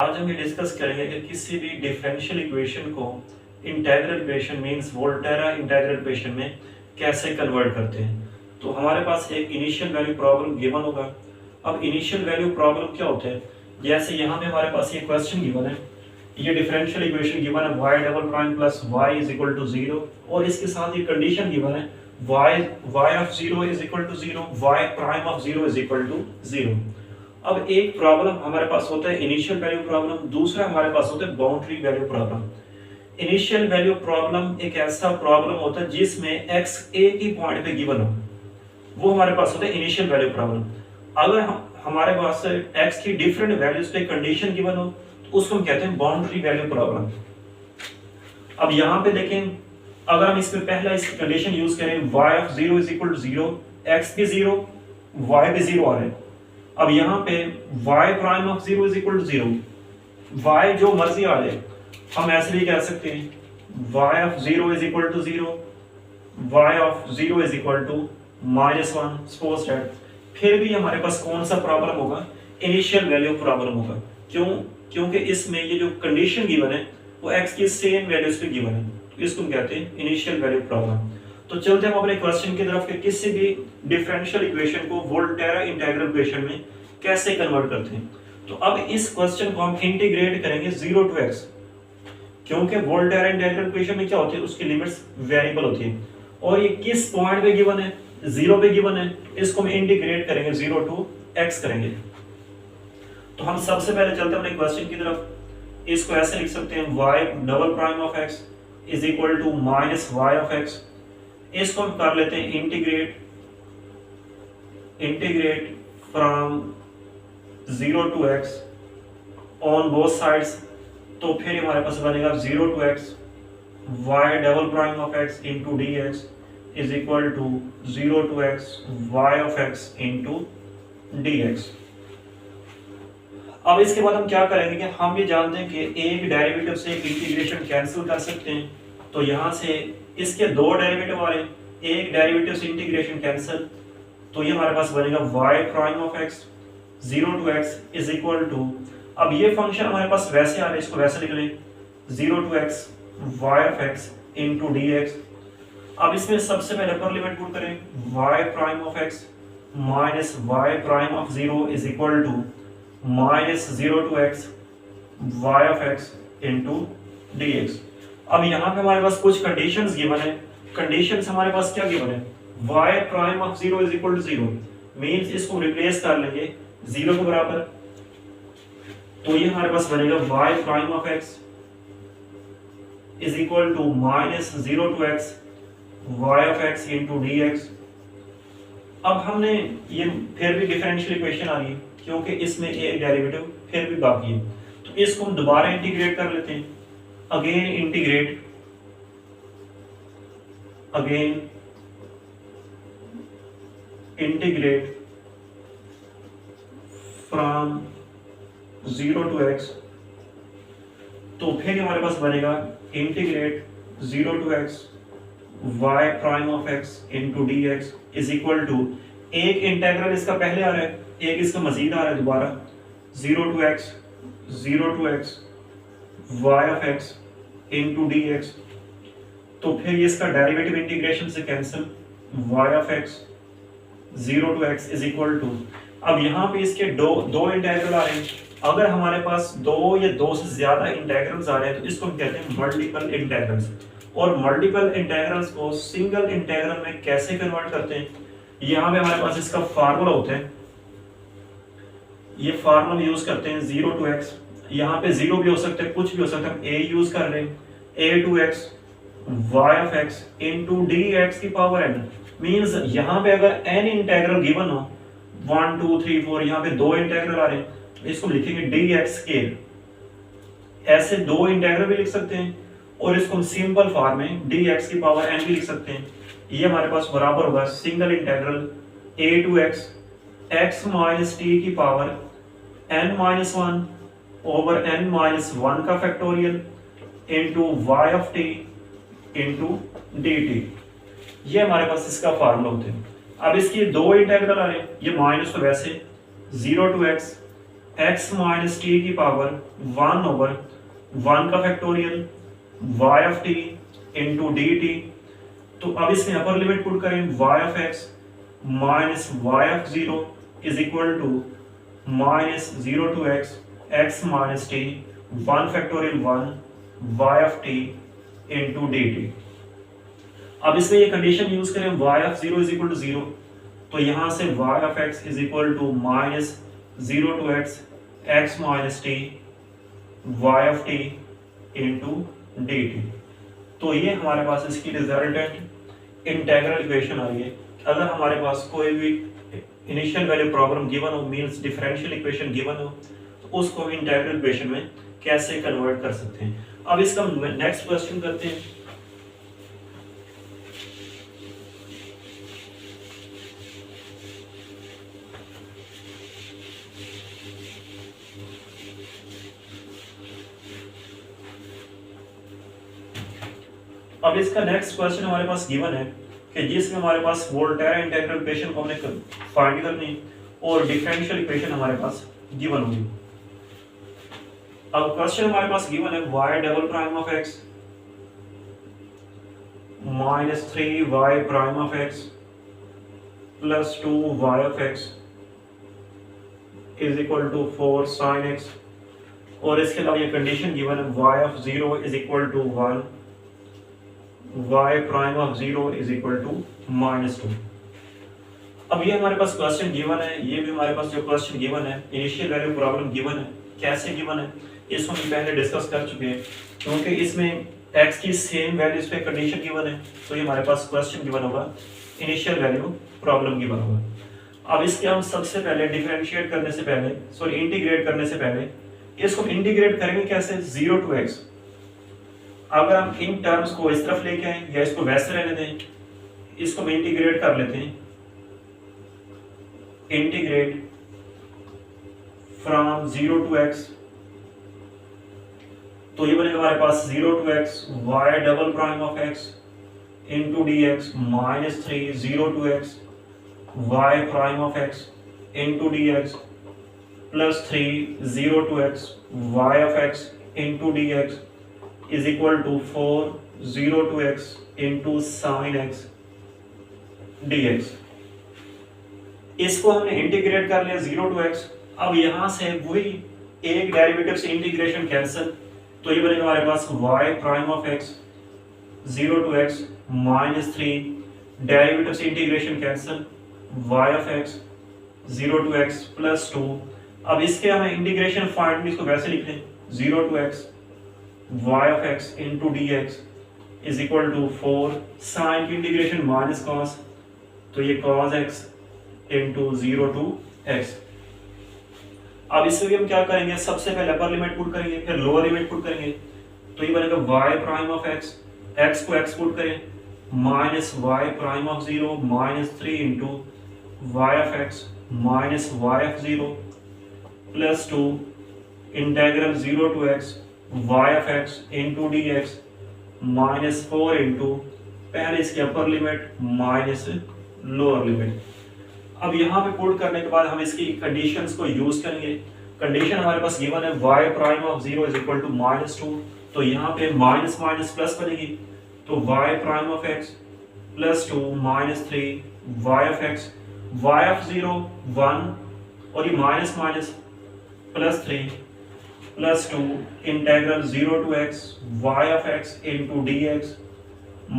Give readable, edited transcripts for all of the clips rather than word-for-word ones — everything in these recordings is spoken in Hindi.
आज हम ये डिस्कस करेंगे कि किसी भी डिफरेंशियल इक्वेशन को integral equation means Volterra integral equation में कैसे कन्वर्ट करते हैं। तो हमारे पास एक इनिशियल वैल्यू प्रॉब्लम गिवन होगा। अब इनिशियल वैल्यू प्रॉब्लम क्या होते हैं, जैसे यहाँ पे हमारे पास ये क्वेश्चन गिवन है, ये डिफरेंशियल इक्वेशन गिवन है y double prime plus y is equal to 0 और इसके साथ ये कंडीशन गिवन है y of 0 is equal to 0, y prime of 0 is equal to 0। अब एक प्रॉब्लम हमारे पास होता है इनिशियल वैल्यू प्रॉब्लम, दूसरा हमारे पास होता है boundary value problem. Initial value problem एक ऐसा प्रॉब्लम होता है जिसमें x एक ही पॉइंट पे गिवन हो, वो हमारे पास होता है इनिशियल वैल्यू प्रॉब्लम। अगर हमारे पास x की डिफरेंट वैल्यूज पे कंडीशन गिवन हो तो उसको हम कहते हैं बाउंड्री वैल्यू प्रॉब्लम। अब यहाँ पे देखें, अगर हम इसमें पहला इस कंडीशन यूज करें y of 0 is equal to 0, x भी 0 y भी 0 आ रहे हैं। अब यहाँ पे y prime of 0 is equal to 0, y जो मर्जी आ जाए हम ऐसे भी कह सकते हैं y of 0 is equal to 0, y of 0 is equal to -1। Suppose that फिर भी हमारे पास कौन सा प्रॉब्लम होगा, इनिशियल वैल्यू प्रॉब्लम होगा। क्यों? क्योंकि इसमें ये जो कंडीशन गिवन है वो x की सेम वैल्यूज पे गिवन है, तो इसको हम कहते हैं इनिशियल वैल्यू प्रॉब्लम। तो चलते हम अपने क्वेश्चन की तरफ कि किसी भी डिफरेंशियल इक्वेशन को वोल्टेरा इंटीग्रल इक्वेशन में कैसे कन्वर्ट करते हैं। तो अब इस क्वेश्चन को हम इंटीग्रेट करेंगे 0 टू x, क्योंकि वोल्टेरा इंटीग्रल इक्वेशन में क्या होती है, उसकी लिमिट्स वेरिएबल होती है और ये किस पॉइंट पे गिवन है, 0 पे गिवन है। इसको हम इंटीग्रेट करेंगे 0 टू x करेंगे। तो हम सबसे पहले चलते हैं अपने क्वेश्चन की तरफ। इसको ऐसे लिख सकते हैं y double prime of x is equal to minus y of x। इसको हम कर लेते हैं integrate from 0 to x on both sides. तो फिर हमारे पास बनेगा 0 to x y double prime of x into dx is equal to 0 to x y of x into dx। अब इसके बाद हम क्या करेंगे कि हम ये जानते हैं कि एक डेरिवेटिव से एक इंटीग्रेशन कैंसिल कर सकते हैं। तो यहाँ से इसके दो डेरिवेटिव आ रहे हैं, एक डेरिवेटिव से इंटीग्रेशन कैंसिल, तो ये हमारे पास बनेगा y prime of x 0 to x is equal to, अब ये फंक्शन हमारे पास वैसे आ रहा है, इसको वैसे लिख लें 0 to x y of x into dx। अब इसमें सबसे पहले अपर लिमिट पुट करें y prime of x minus y prime of 0 is equal to minus 0 to x y of x into dx। अब यहाँ पे हमारे पास कुछ कंडीशंस गिवन है। कंडीशंस हमारे पास क्या गिवन है, y prime of 0 is equal to 0 means इसको रिप्लेस कर लेंगे 0 के बराबर, तो ये हमारे पास बनेगा y prime of x is equal to minus 0 to x y of x into dx। अब हमने ये फिर भी डिफरेंशियल इक्वेशन आ रही है क्योंकि इसमें एक डेरिवेटिव फिर भी बाकी है, तो इसको हम दोबारा इंटीग्रेट कर लेते हैं। Again integrate from 0 to x, तो फिर हमारे पास बनेगा integrate 0 to x y prime of x into dx is equal to, एक इंटेग्रल इसका पहले आ रहा है, एक इसका मजीद आ रहा है दोबारा 0 to x y of x into dx। तो फिर इसका डेरिवेटिव इंटीग्रेशन से cancel y of x 0 to x is equal to, अब यहाँ पे इसके दो इंटेग्रल आ रहे हैं। अगर हमारे पास दो या दो से ज्यादा इंटेग्रल्स आ रहे हैं तो इसको हम कहते हैं मल्टीपल इंटेग्रल्स। और मल्टीपल इंटेग्रल्स को सिंगल इंटेग्रल में कैसे कन्वर्ट करते हैं, यहाँ पे हमारे पास इसका फार्मूला होता है, ये फार्मूला यूज करते हैं 0 टू x, यहाँ पे 0 भी हो सकता है, कुछ भी हो सकता है, हम a यूज कर रहे हैं a to x y of x into dx की पावर n। मींस यहाँ पे अगर n इंटेग्रल गिवन हो 1 2 3 4, यहाँ पे दो इंटेग्रल आ रहे हैं, इसको लिखेंगे dx स्केयर। ऐसे दो इंटेग्रल भी लिख सकते हैं और इसको हम सिंपल फॉर्म में dx की पावर n भी लिख सकते हैं। ये हमारे पास बराबर होगा single integral a to x minus t की power n minus 1 over n minus 1 का factorial into y of t into dt। ये हमारे पास इसका फार्मूला होता है। अब इसकी दो इंटेग्रल आ रहे हैं, ये माइनस तो वैसे 0 to x x minus t की पावर 1/1 का factorial y of t into d t. तो अब इसमें अपर लिमिट पुट करें y of x minus y of zero is equal to minus 0 to x minus t 1 factorial 1 y of t into d t. अब इसमें ये कंडीशन यूज करें y of zero is equal to 0, तो यहां से y of x is equal to minus 0 to x minus t y of t into d t. तो ये हमारे पास इसकी रिजल्टेंट इंटीग्रल इक्वेशन आई है। अगर हमारे पास कोई भी इनिशियल वैल्यू प्रॉब्लम गिवन हो, मींस डिफरेंशियल इक्वेशन गिवन हो, तो उसको इंटीग्रल इक्वेशन में कैसे कन्वर्ट कर सकते हैं। अब इसका नेक्स्ट क्वेश्चन करते हैं। अब इसका नेक्स्ट क्वेश्चन हमारे पास गिवन है कि जिसमें हमारे पास वोल्टेरा इंटीग्रल इक्वेशन को हमने फाइंड करनी और डिफरेंशियल इक्वेशन हमारे पास गिवन होगी। अब क्वेश्चन हमारे पास गिवन है y double prime of x minus 3y prime of x plus 2y of x is equal to 4 sin x, और इसके अलावा ये कंडीशन गिवन है y of 0 is equal to 1 y prime of 0 is equal to minus 2। अब ये हमारे पास क्वेश्चन गिवन है, ये भी हमारे पास जो क्वेश्चन गिवन है इनिशियल वैल्यू प्रॉब्लम गिवन है। कैसे गिवन है इसको हम पहले डिस्कस कर चुके हैं, क्योंकि इसमें x की सेम वैल्यूज पे कंडीशन गिवन है, तो ये हमारे पास क्वेश्चन गिवन होगा, इनिशियल वैल्यू प्रॉब्लम गिवन होगा। अब इसके हम सबसे पहले डिफरेंशिएट करने से पहले, सॉरी इंटीग्रेट करने से पहले इसको इंटीग्रेट करेंगे कैसे, 0 टू x। अगर हम इन टर्म्स को इस तरफ लेके आए या इसको वैसे रहने दें, इसको हम इंटीग्रेट कर लेते हैं, इंटीग्रेट फ्रॉम 0 टू x, तो ये बनेगा हमारे पास 0 to x y double prime of x into d x minus 3 0 to x y prime of x into d x plus 3 0 to x y of x into d x is equal to 4 0 to x into sine x d x. इसको हमने इंटीग्रेट कर लिया 0 टू x। अब यहां से वही एक डेरिवेटिव से इंटीग्रेशन कैंसिल, तो ये बनेगा हमारे पास y prime of x 0 to x minus 3 derivative से integration cancel y of x 0 to x plus 2। अब इसके हमें इंटीग्रेशन फाइंड, इसको वैसे लिख लें 0 to x y of x into d x is equal to 4 sine की इंटीग्रेशन माइनस कॉस, तो ये cos x into 0 to x। अब इसमें भी हम क्या करेंगे, सबसे पहले अपर लिमिट पुट करेंगे, फिर लोअर लिमिट पुट करेंगे, तो ये बनेगा y prime of x, x को x पुट करें minus y prime of 0 minus 3 into y of x minus y of 0 plus 2 integral 0 to x y of x into d x minus 4 into पहले इसकी upper limit minus lower limit. अब यहाँ पे पुट करने के बाद हम इसकी कंडीशंस को यूज करेंगे। कंडीशन हमारे पास गिवन है y prime of 0 is equal to minus 2, तो यहाँ पे माइनस माइनस प्लस बनेगी, तो y prime of x plus 2 minus 3 y of x y of 0 1 और ये minus minus plus 3 plus 2 integral 0 to x y of x into d x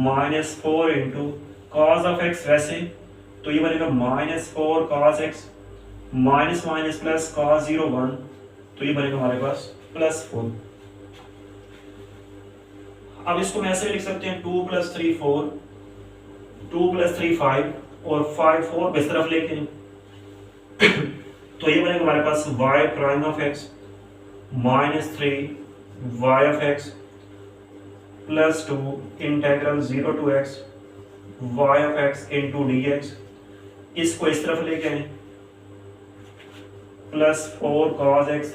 minus 4 into cos of x वैसे, तो ये बनेगा minus 4 cos x minus minus plus cos 0 1, तो ये बनेगा हमारे पास प्लस 4। अब इसको हम ऐसे लिख सकते हैं 2 प्लस 3 4, 2 प्लस 3 5 और 5 4 इस तरफ लेके तो ये बनेगा हमारे पास y prime of x minus 3 y of x plus 2 integral 0 to x y of x into d x, इसको इस तरफ लेके आए प्लस 4 cos x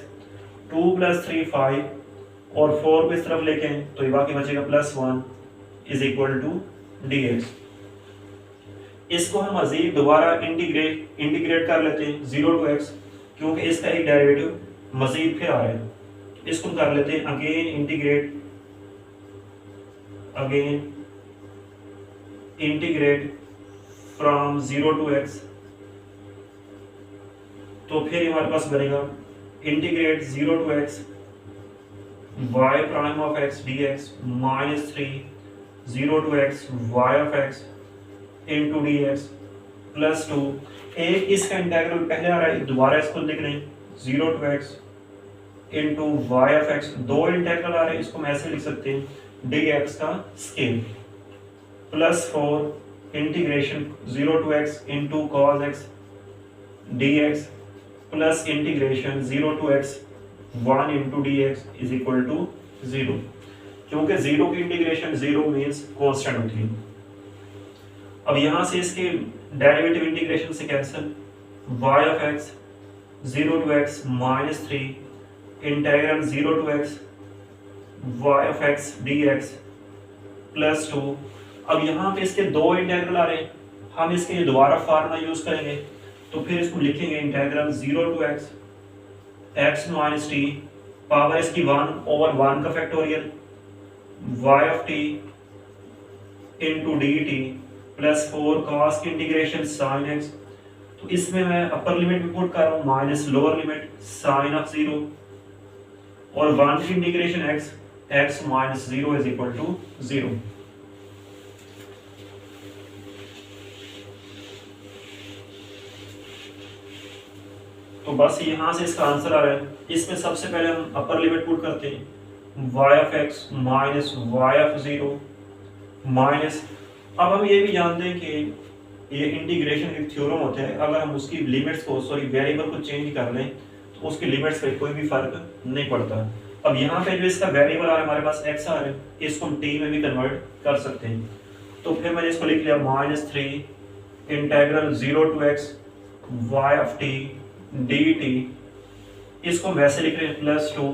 2 प्लस 3 5 और 4 को इस तरफ लेके आए, तो ये बाकी बचेगा plus 1 is equal to d x. इसको हम मजीद दोबारा इंटीग्रेट कर लेते हैं 0 टू x, क्योंकि इसका एक डेरिवेटिव मजीद फिर आ रहा है, इसको कर लेते हैं again integrate from 0 to x। तो फिर हमारे पास बनेगा integrate 0 to x y prime of x dx minus 3 0 to x y of x into dx plus 2। एक इसका इंटीग्रल पहले आ रहा है, दोबारा इसको लिख रहे हैं 0 to x into y of x। दो इंटीग्रल आ रहे हैं, इसको हम ऐसे लिख सकते हैं dx का scale plus 4 integration 0 to x into cos x dx plus integration 0 to x 1 into dx is equal to 0। क्योंकि 0 की इंटीग्रेशन 0 मीन्स कांस्टेंट होती है। अब यहां से इसके डेरिवेटिव इंटीग्रेशन से cancel, y of x 0 to x minus 3 integral 0 to x y of x dx plus 2। अब यहाँ पे इसके दो इंटीग्रल आ रहे हैं, हम इसके लिए दोबारा फार्मूला यूज करेंगे, तो फिर इसको लिखेंगे integral 0 to x minus T power इसकी 1/1 का factorial y of t into d T plus 4 cos की इंटीग्रेशन sin x। तो इसमें मैं अपर लिमिट भी पुट कर रहा हूँ minus lower limit sin of 0 और 1 की integration x minus 0 is equal to 0। तो बस यहां से इसका आंसर आ रहा है। इसमें सबसे पहले हम अपर लिमिट पुट करते हैं y of x minus y of 0 minus. अब हम ये भी जानते हैं कि ये इंटीग्रेशन एक थ्योरम होता है, अगर हम उसकी लिमिट्स को वेरिएबल को चेंज कर लें तो उसकी लिमिट्स पे कोई भी फर्क नहीं पड़ता। अब यहाँ पे जो इसका वेरिएबल आ रहा है हमारे पास x आ रहा है, इसको हम t में भी कन्वर्ट कर सकते हैं। तो फिर मैंने इसको लिख लिया minus 3 integral 0 to x y of t dt, इसको वैसे लिख रहे हैं plus 2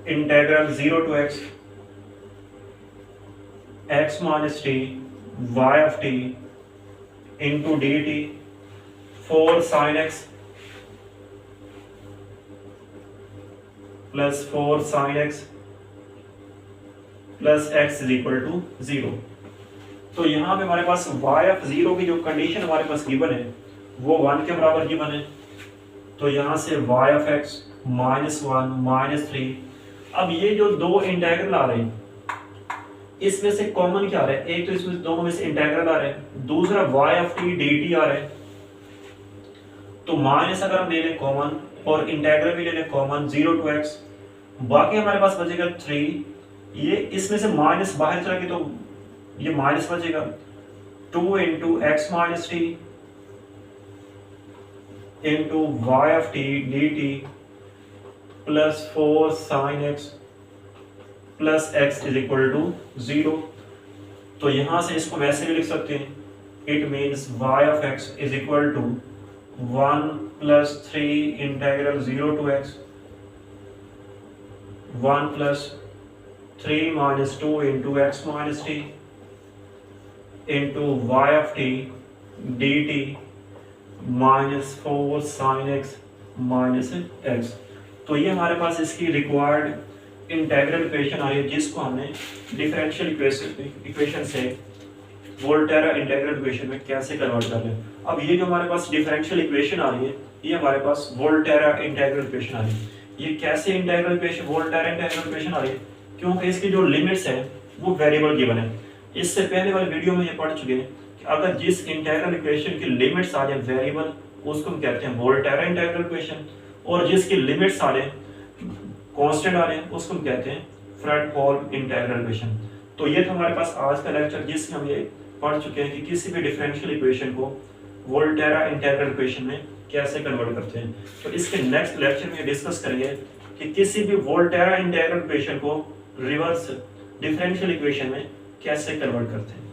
integral 0 to x minus t y of t into dt 4 sin x plus 4 sin x plus x is equal to 0। तो यहाँ पे हमारे पास y of 0 की जो कंडीशन हमारे पास गिवन है वो 1 के बराबर गिवन है। तो यहाँ से y of x minus 1 minus 3। अब ये जो दो इंटीग्रल आ रहे हैं इसमें से कॉमन क्या आ रहा है, एक तो इसमें दोनों में से इंटीग्रल आ रहा है, दूसरा y of t dt आ रहा है। तो माइनस अगर हम ले लें कॉमन और इंटीग्रल भी ले लें कॉमन 0 to x, बाकी हमारे पास बचेगा 3। ये इसमें से माइनस बाहर चला गया तो ये माइनस बचेगा 2 into x minus t into y of t dt plus 4 sin x plus x is equal to 0। तो यहां से इसको वैसे भी लिख सकते हैं, it means y of x is equal to 1 plus 3 integral 0 to x 1 plus 3 minus 2 into x minus t into y of t dt minus 4 sin x minus x। तो ये हमारे पास इसकी रिक्वायर्ड इंटीग्रल इक्वेशन आ रही है, जिसको हमने डिफरेंशियल इक्वेशन से वोल्टेरा इंटीग्रल इक्वेशन में कैसे कन्वर्ट कर लें। अब ये जो हमारे पास डिफरेंशियल इक्वेशन आ रही है ये हमारे पास वोल्टेरा इंटीग्रल इक्वेशन आ रही है। ये कैसे integral equation Volterra integral equation आ रही है, क्योंकि इसकी जो लिमिट्स है वो वेरिएबल गिवन है। इससे पहले वाले वीडियो में ये पढ़ चुके हैं कि अगर जिस इंटीग्रल इक्वेशन की लिमिट्स आ जाए वेरिएबल उसको हम कहते हैं वोल्टेरा इंटीग्रल इक्वेशन, और जिसकी लिमिट्स आ जाए कांस्टेंट आ रहे हैं उसको हम कहते हैं फ्रेडहोल्म इंटीग्रल इक्वेशन। तो ये था हमारे पास आज का लेक्चर, जिसमें हम ये पढ़ चुके हैं कि किसी भी डिफरेंशियल इक्वेशन को वोल्टेरा इंटीग्रल इक्वेशन में कैसे कन्वर्ट करते हैं। तो इसके नेक्स्ट लेक्चर में डिस्कस करेंगे कि किसी भी वोल्टेरा इंटीग्रल इक्वेशन को रिवर्स डिफरेंशियल इक्वेशन में कैसे कन्वर्ट करते हैं।